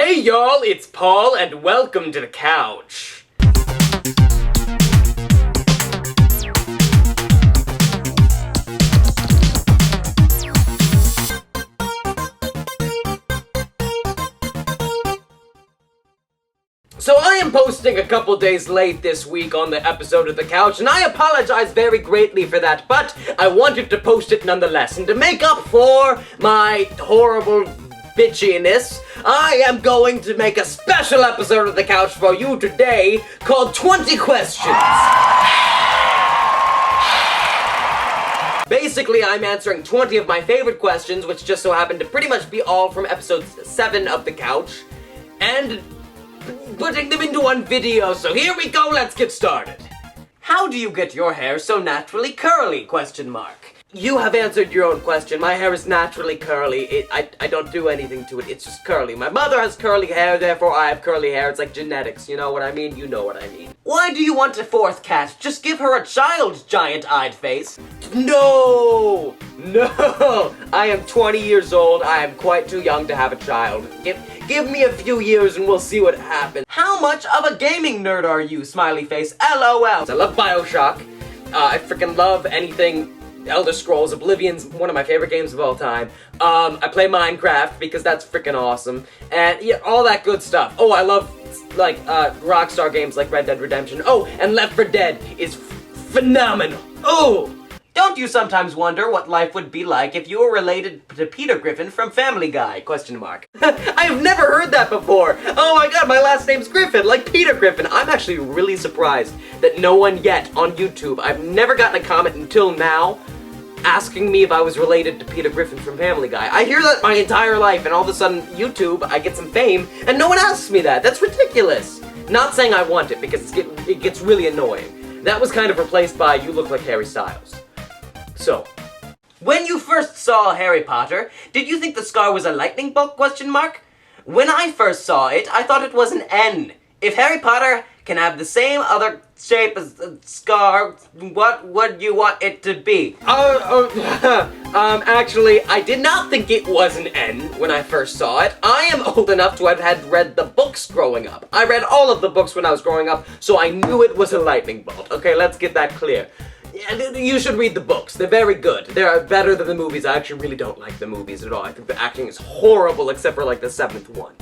Hey y'all, it's Paul and welcome to the couch. So I am posting a couple days late this week on the episode of The Couch, and I apologize very greatly for that, but I wanted to post it nonetheless. And to make up for my horrible bitchiness, I am going to make a special episode of The Couch for you today called 20 Questions. Basically, I'm answering 20 of my favorite questions, which just so happen to pretty much be all from episode 7 of The Couch, and putting them into one video, so here we go, let's get started. How do you get your hair so naturally curly? Question mark. You have answered your own question. My hair is naturally curly. I don't do anything to it. It's just curly. My mother has curly hair, therefore I have curly hair. It's like genetics. You know what I mean? You know what I mean. Why do you want a fourth cat? Just give her a child's giant-eyed face. No! No! I am 20 years old. I am quite too young to have a child. Give me a few years and we'll see what happens. How much of a gaming nerd are you? Smiley face. LOL. I love BioShock. I freaking love anything Elder Scrolls. Oblivion's one of my favorite games of all time. I play Minecraft because that's freaking awesome. And yeah, all that good stuff. Oh, I love like Rockstar games like Red Dead Redemption. Oh, and Left 4 Dead is phenomenal. Oh! Don't you sometimes wonder what life would be like if you were related to Peter Griffin from Family Guy? Question mark. I have never heard that before. Oh my god, my last name's Griffin, like Peter Griffin. I'm actually really surprised that no one yet on YouTube, I've never gotten a comment until now, asking me if I was related to Peter Griffin from Family Guy. I hear that my entire life, and all of a sudden, YouTube, I get some fame, and no one asks me that. That's ridiculous. Not saying I want it, because it gets really annoying. That was kind of replaced by, you look like Harry Styles. So, when you first saw Harry Potter, did you think the scar was a lightning bolt? Question mark. When I first saw it, I thought it was an N. If Harry Potter can have the same other shape as a scar, what would you want it to be? Actually, I did not think it was an N when I first saw it. I am old enough to have had read the books growing up. I read all of the books when I was growing up, so I knew it was a lightning bolt. Okay, let's get that clear. You should read the books. They're very good. They're better than the movies. I actually really don't like the movies at all. I think the acting is horrible except for like the 7th one.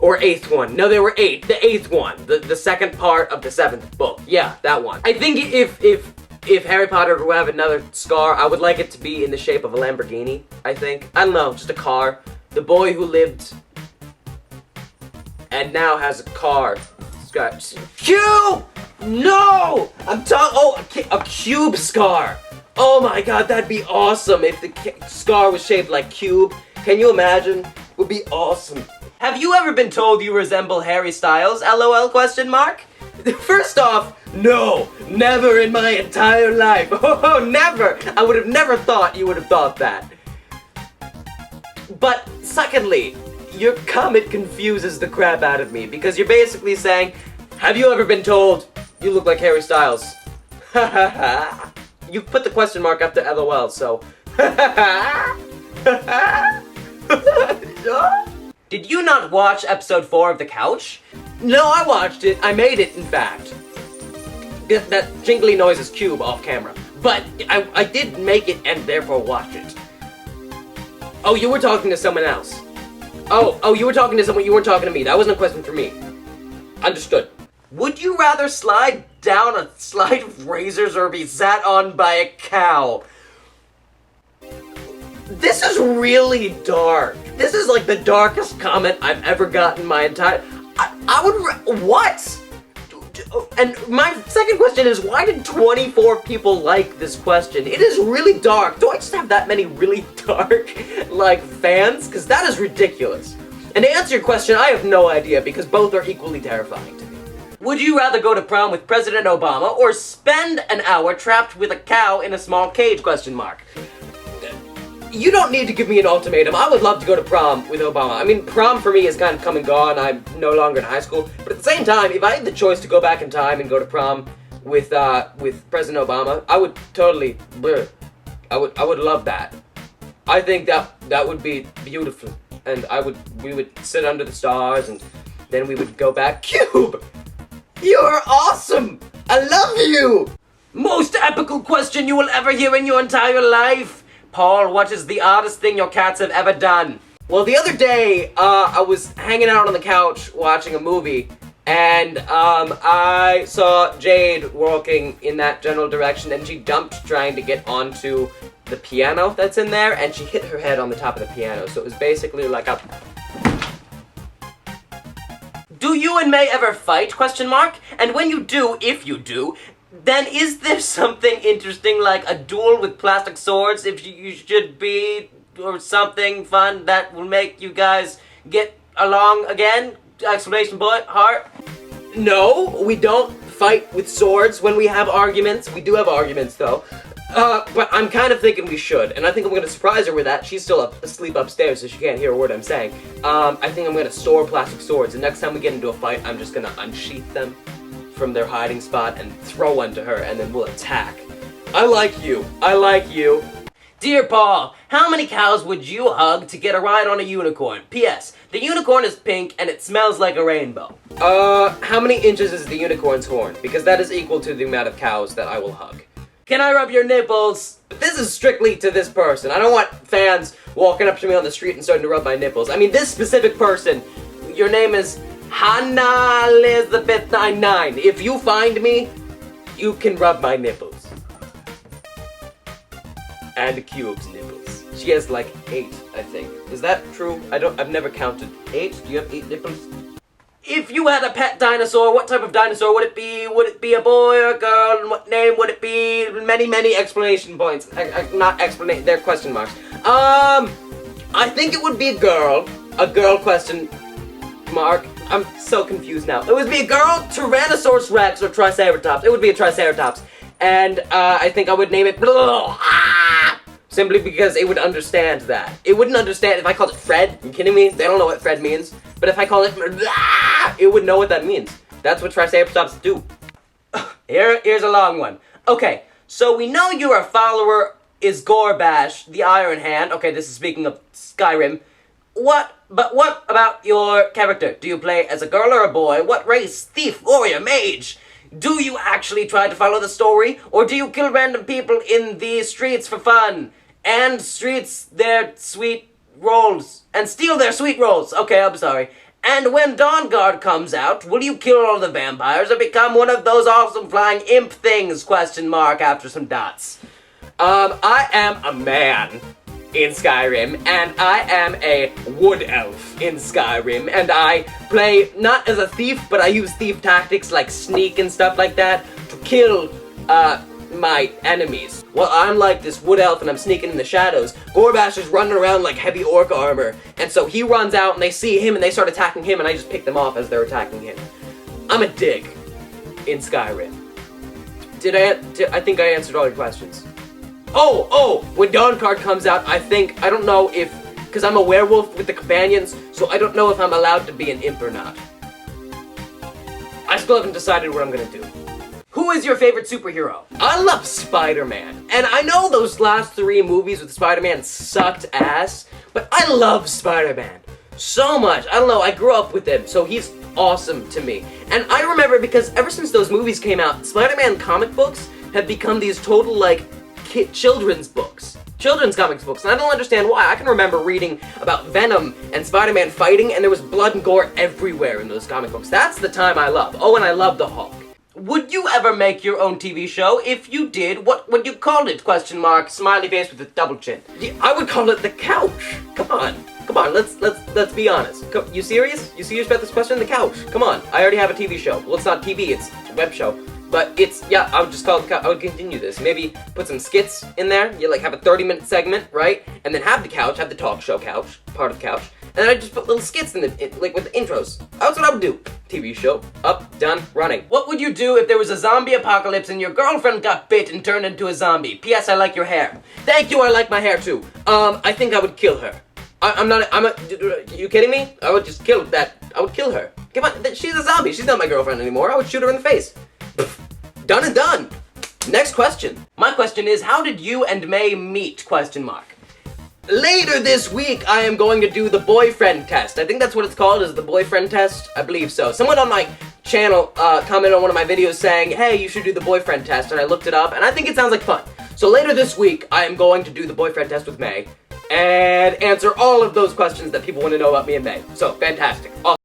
Or 8th one. No, there were 8. The 8th one. The second part of the 7th book. Yeah, that one. I think if Harry Potter were to have another scar, I would like it to be in the shape of a Lamborghini, I think. I don't know, just a car. The boy who lived and now has a car. Cube! No! A cube scar. Oh my god, that'd be awesome if the scar was shaped like cube. Can you imagine? Would be awesome. Have you ever been told you resemble Harry Styles? LOL question mark? First off, no, never in my entire life. Oh, never. I would have never thought you would have thought that. But secondly, your comment confuses the crap out of me because you're basically saying, have you ever been told you look like Harry Styles? You put the question mark after LOL, so. Did you not watch episode 4 of The Couch? No, I watched it. I made it, in fact. That jingly noise is cube off camera. But I did make it and therefore watch it. Oh, you were talking to someone else. Oh, you were talking to someone, you weren't talking to me. That wasn't a question for me. Understood. Would you rather slide down a slide of razors or be sat on by a cow? This is really dark. This is like the darkest comment I've ever gotten my entire... What? And my second question is, why did 24 people like this question? It is really dark. Do I just have that many really dark, like, fans? Because that is ridiculous. And to answer your question, I have no idea, because both are equally terrifying to me. Would you rather go to prom with President Obama or spend an hour trapped with a cow in a small cage? Question mark. You don't need to give me an ultimatum. I would love to go to prom with Obama. I mean, prom for me is kind of come and gone. I'm no longer in high school. But at the same time, if I had the choice to go back in time and go to prom with President Obama, I would totally, I would love that. I think that would be beautiful. and we would sit under the stars, and then we would go back. Cube! You're awesome! I love you! Most epical question you will ever hear in your entire life. Paul, what is the oddest thing your cats have ever done? Well, the other day, I was hanging out on the couch watching a movie, and I saw Jade walking in that general direction, and she jumped trying to get onto the piano that's in there, and she hit her head on the top of the piano, so it was basically like a... Do you and May ever fight, question mark? And when you do, if you do, then is there something interesting like a duel with plastic swords if you should be, or something fun that will make you guys get along again? Exclamation point, heart. No, we don't fight with swords when we have arguments. We do have arguments though. But I'm kind of thinking we should, and I think I'm gonna surprise her with that. She's still asleep upstairs, so she can't hear a word I'm saying. I think I'm gonna store plastic swords, and next time we get into a fight, I'm just gonna unsheath them from their hiding spot and throw one to her, and then we'll attack. I like you. I like you. Dear Paul, how many cows would you hug to get a ride on a unicorn? P.S. The unicorn is pink and it smells like a rainbow. How many inches is the unicorn's horn? Because that is equal to the amount of cows that I will hug. Can I rub your nipples? This is strictly to this person. I don't want fans walking up to me on the street and starting to rub my nipples. I mean, this specific person, your name is Hannah Elizabeth 99. If you find me, you can rub my nipples. And Cube's nipples. She has like 8, I think. Is that true? I've never counted. 8? Do you have 8 nipples? If you had a pet dinosaur, what type of dinosaur would it be? Would it be a boy or a girl? And what name would it be? Many explanation points. Not explanation, they're question marks. I think it would be a girl. A girl question mark. I'm so confused now. It would be a girl, Tyrannosaurus Rex, or Triceratops. It would be a Triceratops. And I think I would name it simply because it would understand that. It wouldn't understand if I called it Fred. Are you kidding me? They don't know what Fred means. But if I call it it would know what that means. That's what Triceratops do. Here's a long one. Okay, so we know you're a follower is Gorbash, the Iron Hand. Okay, this is speaking of Skyrim. But what about your character? Do you play as a girl or a boy? What race? Thief, warrior, mage? Do you actually try to follow the story? Or do you kill random people in the streets for fun? And streets their sweet rolls. And steal their sweet rolls. Okay, I'm sorry. And when Dawnguard comes out, will you kill all the vampires or become one of those awesome flying imp things? Question mark after some dots. I am a man in Skyrim, and I am a wood elf in Skyrim, and I play not as a thief, but I use thief tactics like sneak and stuff like that to kill, my enemies. Well, I'm like this wood elf and I'm sneaking in the shadows. Gorbash is running around like heavy orc armor, and so he runs out and they see him and they start attacking him, and I just pick them off as they're attacking him. I'm a dig in Skyrim. I think I answered all your questions. Oh, when Dawnguard comes out, I don't know if, because I'm a werewolf with the companions, so I don't know if I'm allowed to be an imp or not. I still haven't decided what I'm gonna do. Who is your favorite superhero? I love Spider-Man, and I know those last 3 movies with Spider-Man sucked ass, but I love Spider-Man so much. I don't know, I grew up with him, so he's awesome to me. And I remember because ever since those movies came out, Spider-Man comic books have become these total, like, children's comics books, and I don't understand why. I can remember reading about Venom and Spider-Man fighting, and there was blood and gore everywhere in those comic books. That's the time I love. Oh, and I love the Hulk. Would you ever make your own TV show? If you did, what would you call it? Question mark, smiley face with a double chin. I would call it The Couch. Come on, let's be honest. You serious? You serious about this question? The Couch. Come on, I already have a TV show. Well, it's not TV, it's a web show. But it's, yeah, I would just call it I would continue this. Maybe put some skits in there. You like have a 30-minute segment, right? And then have the couch, have the talk show couch, part of the couch. And then I just put little skits in like with the intros. That's what I would do. TV show, up, done, running. What would you do if there was a zombie apocalypse and your girlfriend got bit and turned into a zombie? P.S. I like your hair. Thank you, I like my hair too. I think I would kill her. You kidding me? I would just kill that. I would kill her. Come on, she's a zombie. She's not my girlfriend anymore. I would shoot her in the face. Done and done. Next question. My question is, how did you and May meet? Question mark. later this week, I am going to do the boyfriend test. I think that's what it's called, is the boyfriend test? I believe so. Someone on my channel commented on one of my videos saying, hey, you should do the boyfriend test, and I looked it up, and I think it sounds like fun. So later this week, I am going to do the boyfriend test with May, and answer all of those questions that people want to know about me and May. So, fantastic. Awesome.